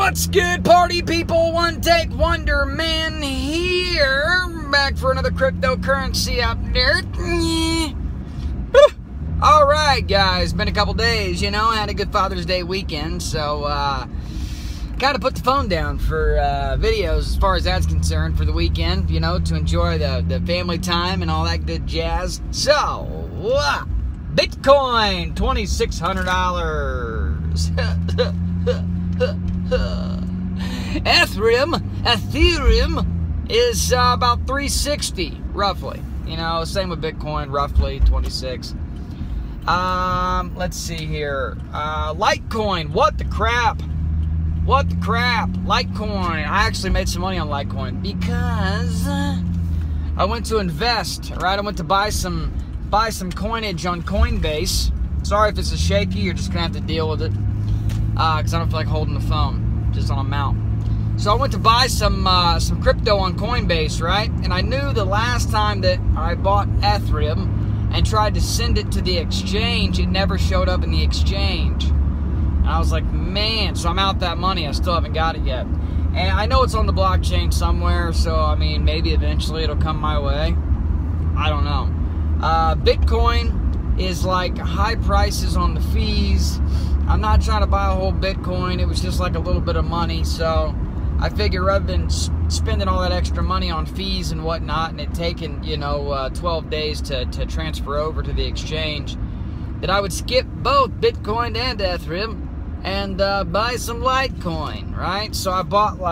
What's good, party people? One Take Wonder Man here, back for another cryptocurrency update. Alright guys, been a couple days, you know, had a good Father's Day weekend, so kind of put the phone down for videos as far as that's concerned for the weekend, you know, to enjoy the family time and all that good jazz. So, Bitcoin, $2,600. Ethereum is about 360 roughly, you know, same with Bitcoin, roughly 26. Let's see here, Litecoin, what the crap, Litecoin. I actually made some money on Litecoin because I went to invest, right? I went to buy some coinage on Coinbase. Sorry if it's a shaky, you're just gonna have to deal with it, because I don't feel like holding the phone, just on a mount. So I went to buy some crypto on Coinbase, right? And I knew the last time that I bought Ethereum and tried to send it to the exchange, it never showed up in the exchange. And I was like, man, so I'm out that money. I still haven't got it yet. And I know it's on the blockchain somewhere, so I mean, maybe eventually it'll come my way. I don't know. Bitcoin is like high prices on the fees. I'm not trying to buy a whole Bitcoin. It was just like a little bit of money, so I figured rather than spending all that extra money on fees and whatnot, and it taking, you know, 12 days to transfer over to the exchange, that I would skip both Bitcoin and Ethereum and buy some Litecoin, right? So I bought some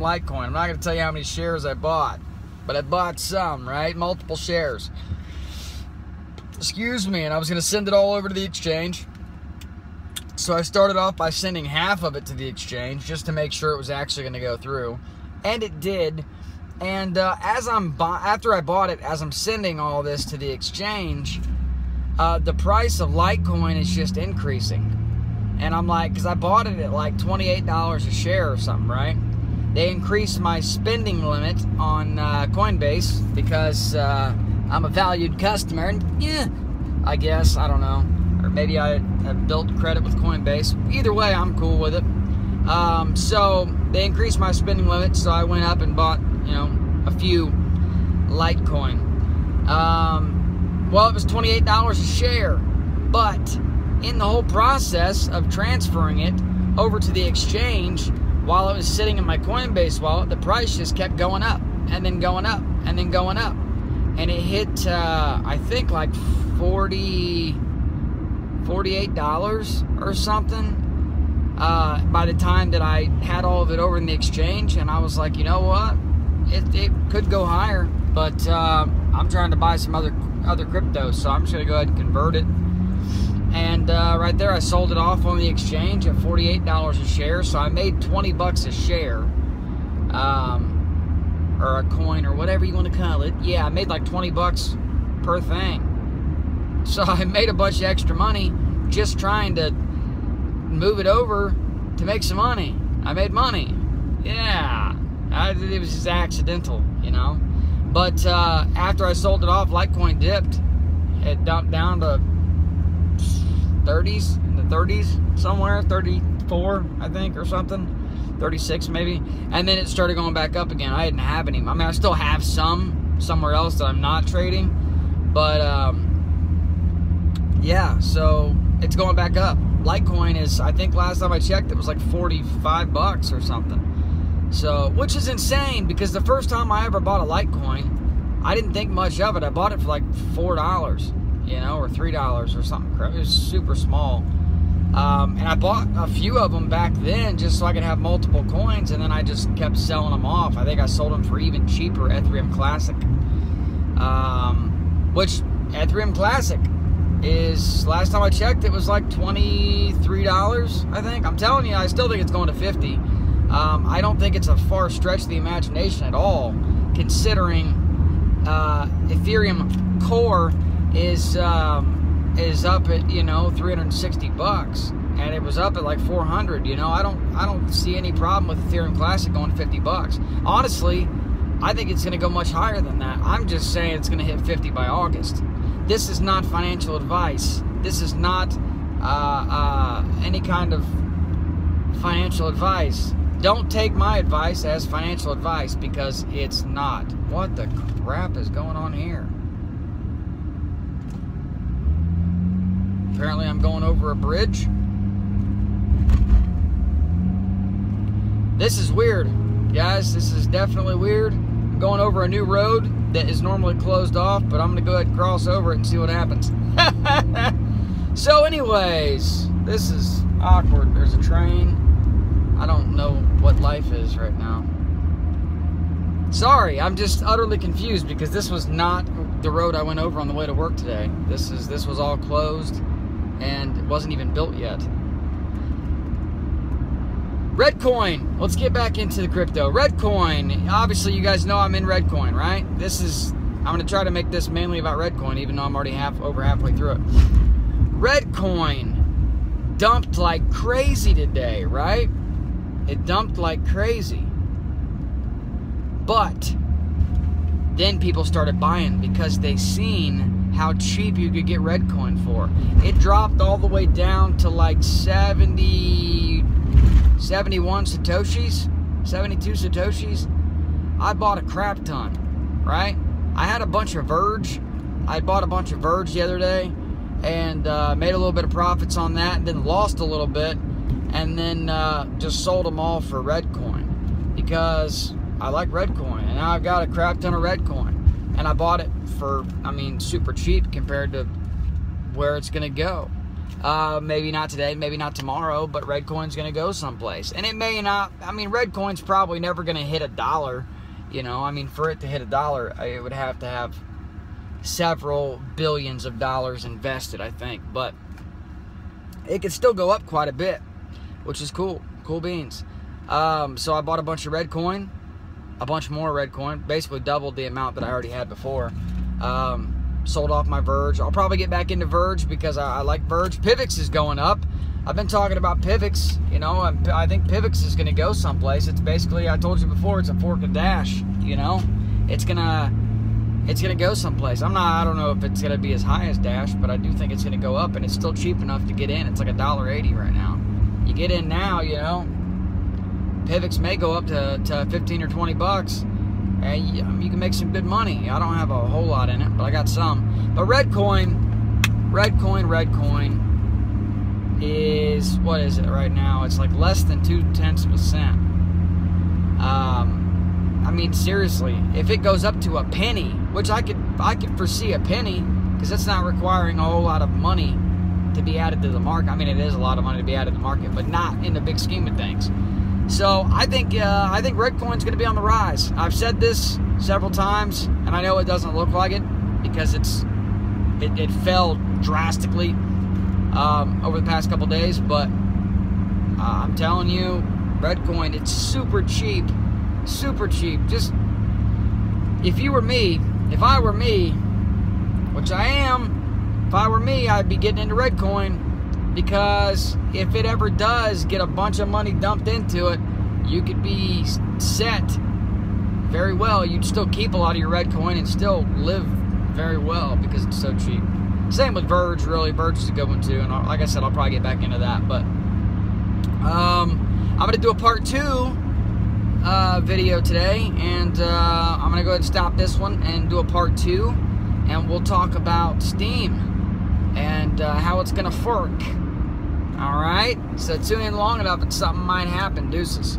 Litecoin. I'm not going to tell you how many shares I bought, but I bought some, right? Multiple shares. Excuse me, and I was going to send it all over to the exchange. So I started off by sending half of it to the exchange just to make sure it was actually going to go through, and it did. And after I bought it, as I'm sending all this to the exchange, the price of Litecoin is just increasing. And I'm like, because I bought it at like $28 a share or something, right? They increased my spending limit on Coinbase because I'm a valued customer, and yeah, I guess, I don't know. Or maybe I have built credit with Coinbase. Either way, I'm cool with it. So they increased my spending limit, so I went up and bought, you know, a few Litecoin. Well, it was $28 a share, but in the whole process of transferring it over to the exchange, while it was sitting in my Coinbase wallet, the price just kept going up, and then going up, and then going up. And it hit, I think, like $48 or something by the time that I had all of it over in the exchange. And I was like, you know what, it could go higher, but I'm trying to buy some other crypto, so I'm just gonna go ahead and convert it. And right there, I sold it off on the exchange at $48 a share, so I made 20 bucks a share, or a coin, or whatever you want to call it. Yeah, I made like 20 bucks per thing. So I made a bunch of extra money just trying to move it over to make some money. I made money. Yeah. It was just accidental, you know. But after I sold it off, Litecoin dipped. It dumped down to 30s, in the 30s somewhere, 34, I think, or something. 36 maybe. And then it started going back up again. I didn't have any. I mean, I still have some somewhere else that I'm not trading. But yeah, so it's going back up. Litecoin is, I think last time I checked, it was like 45 bucks or something. So, which is insane, because the first time I ever bought a Litecoin, I didn't think much of it. I bought it for like $4, you know, or $3 or something. It was super small. And I bought a few of them back then just so I could have multiple coins, and then I just kept selling them off. I think I sold them for even cheaper, Ethereum Classic. Which, Ethereum Classic is, last time I checked, it was like $23, I think. I'm telling you, I still think it's going to 50. I don't think it's a far stretch of the imagination at all, considering Ethereum Core is up at, you know, 360 bucks, and it was up at like 400. You know, I don't see any problem with Ethereum Classic going to 50 bucks. Honestly, I think it's going to go much higher than that. I'm just saying it's going to hit 50 by August. This is not financial advice. This is not any kind of financial advice. Don't take my advice as financial advice, because it's not. What the crap is going on here? Apparently I'm going over a bridge. This is weird, guys. This is definitely weird. I'm going over a new road that is normally closed off, but I'm going to go ahead and cross over it and see what happens. So anyways, this is awkward. There's a train. I don't know what life is right now. Sorry, I'm just utterly confused, because this was not the road I went over on the way to work today. This was all closed, and it wasn't even built yet. Reddcoin. Let's get back into the crypto. Reddcoin. Obviously, you guys know I'm in Reddcoin, right? I'm going to try to make this mainly about Reddcoin, even though I'm already over halfway through it. Reddcoin dumped like crazy today, right? It dumped like crazy. But then people started buying because they seen how cheap you could get Reddcoin for. It dropped all the way down to like 71 Satoshis, 72 Satoshis. I bought a crap ton, right? I had a bunch of Verge. I bought a bunch of Verge the other day, and made a little bit of profits on that, and then lost a little bit, and then just sold them all for Reddcoin, because I like Reddcoin, and now I've got a crap ton of Reddcoin, and I bought it for, I mean, super cheap compared to where it's gonna go. Maybe not today, maybe not tomorrow, but Reddcoin's going to go someplace. And it may not, I mean, Reddcoin's probably never going to hit $1, you know. I mean, for it to hit $1, it would have to have several billions of dollars invested, I think. But it could still go up quite a bit, which is cool. Cool beans. So I bought a bunch of Reddcoin, a bunch more Reddcoin, basically doubled the amount that I already had before. Sold off my Verge. I'll probably get back into Verge because I like Verge. Pivx is going up. I've been talking about Pivx, you know. I think Pivx is going to go someplace. It's basically, I told you before, it's a fork of Dash, you know. It's gonna go someplace. I don't know if it's gonna be as high as Dash, but I do think it's gonna go up, and it's still cheap enough to get in. It's like $1.80 right now. You get in now, you know, Pivx may go up to 15 or 20 bucks. And you can make some good money. I don't have a whole lot in it, but I got some. But Reddcoin is, what is it right now? It's like less than 0.2%. I mean, seriously, if it goes up to a penny, which I could foresee a penny, because it's not requiring a whole lot of money to be added to the market. I mean, it is a lot of money to be added to the market, but not in the big scheme of things. So I think Reddcoin's going to be on the rise. I've said this several times, and I know it doesn't look like it, because it fell drastically over the past couple days. But I'm telling you, Reddcoin, it's super cheap, super cheap. Just, if I were me, which I am, if I were me, I'd be getting into Reddcoin. Because if it ever does get a bunch of money dumped into it, you could be set very well. You'd still keep a lot of your Reddcoin and still live very well because it's so cheap. Same with Verge, really. Verge is a good one too. And like I said, I'll probably get back into that. But I'm going to do a part 2 video today. And I'm going to go ahead and stop this one and do a part 2. And we'll talk about Steam and how it's going to fork. Alright, so tune in long enough and something might happen. Deuces.